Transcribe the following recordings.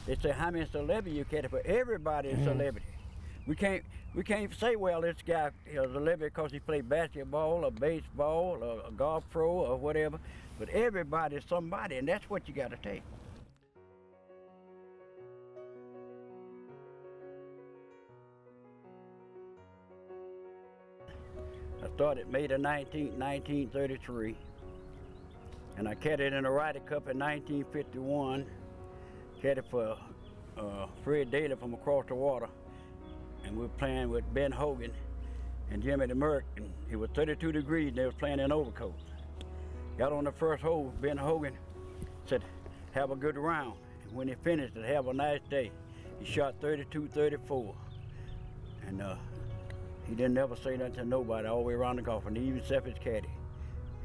They say how many celebrities you caddy for. Everybody is celebrity. We can't say, well, this guy is a celebrity because he played basketball or baseball or a golf pro or whatever. But everybody is somebody, and that's what you got to take. I started May the 19th, 1933, and I caddied in the Ryder Cup in 1951. Caddied for Fred Daly from across the water, and we were playing with Ben Hogan and Jimmy DeMerck, and it was 32 degrees, and they was playing in overcoats. Got on the first hole, Ben Hogan said, have a good round. And when he finished, said, have a nice day. He shot 32, 34. And he didn't never say nothing to nobody all the way around the golf, and even except his caddy.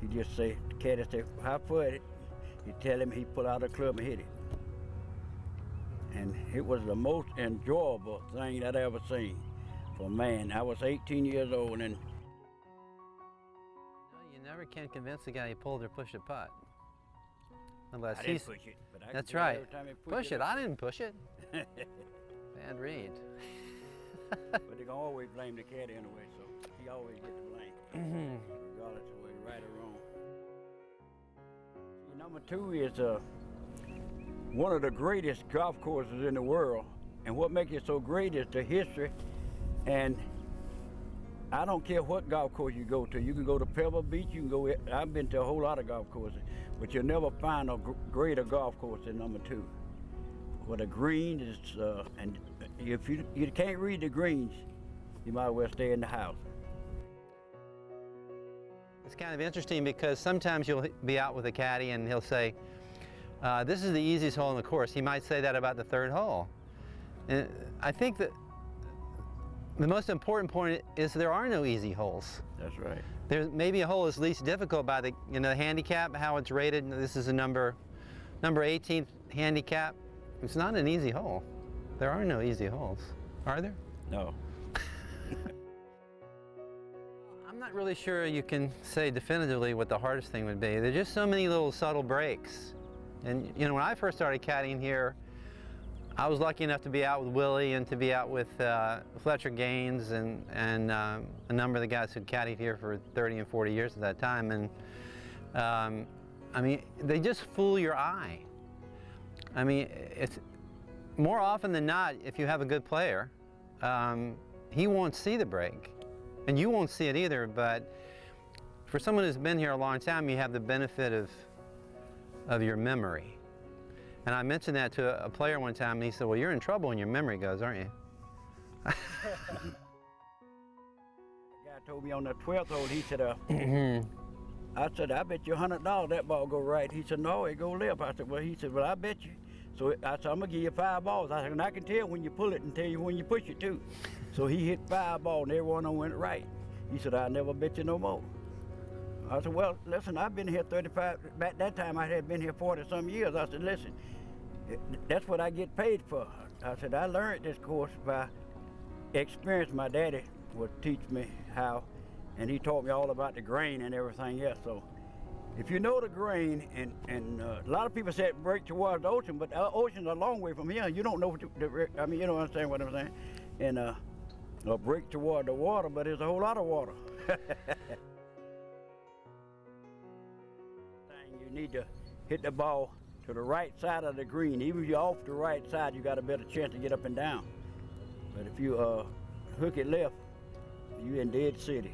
He just say, the caddy say, how far it? He'd tell him he'd pull out a club and hit it. And it was the most enjoyable thing that I ever seen for a man. I was 18 years old, and you never can convince a guy he pulled or pushed a putt. Unless I didn't push it, but I that's right. Every time he Push it. I didn't push it. Bad read. But they're gonna always blame the caddy anyway, so he always gets the blame, regardless of whether right or wrong. See, number 2 is one of the greatest golf courses in the world, and what makes it so great is the history. And I don't care what golf course you go to. You can go to Pebble Beach, you can go, I've been to a whole lot of golf courses, but you'll never find a greater golf course than number 2. Where the green is, and if you can't read the greens, you might as well stay in the house. It's kind of interesting because sometimes you'll be out with a caddy and he'll say, this is the easiest hole in the course. He might say that about the 3rd hole. And I think that the most important point is there are no easy holes. That's right. There's maybe a hole is least difficult by the handicap, how it's rated. This is a number 18th handicap. It's not an easy hole. There are no easy holes, are there? No. I'm not really sure you can say definitively what the hardest thing would be. There's just so many little subtle breaks. And when I first started caddying here, I was lucky enough to be out with Willie and to be out with Fletcher Gaines and a number of the guys who caddied here for 30 and 40 years at that time. And I mean, they just fool your eye. I mean, it's more often than not, if you have a good player, he won't see the break, and you won't see it either. But for someone who's been here a long time, you have the benefit of your memory. And I mentioned that to a player one time, and he said, well, you're in trouble when your memory goes, aren't you? The guy told me on the 12th hole, he said, I said, I bet you $100 that ball go right. He said, no, it go left. I said, well, he said, well, I bet you. So I said, I'm gonna give you 5 balls. I said, and I can tell when you pull it and tell you when you push it too. So he hit 5 balls and every one of them went right. He said, I never bet you no more. I said, well, listen, I've been here 35, back that time I had been here 40-some years. I said, listen, that's what I get paid for. I said, I learned this course by experience. My daddy would teach me how, and he taught me all about the grain and everything else. So if you know the grain, and a lot of people say it breaks towards the ocean, but the ocean's a long way from here. You don't know what I mean, you don't understand what I'm saying. And a break toward the water, but there's a whole lot of water. You need to hit the ball to the right side of the green. Even if you're off the right side, you got a better chance to get up and down. But if you hook it left, you in dead city.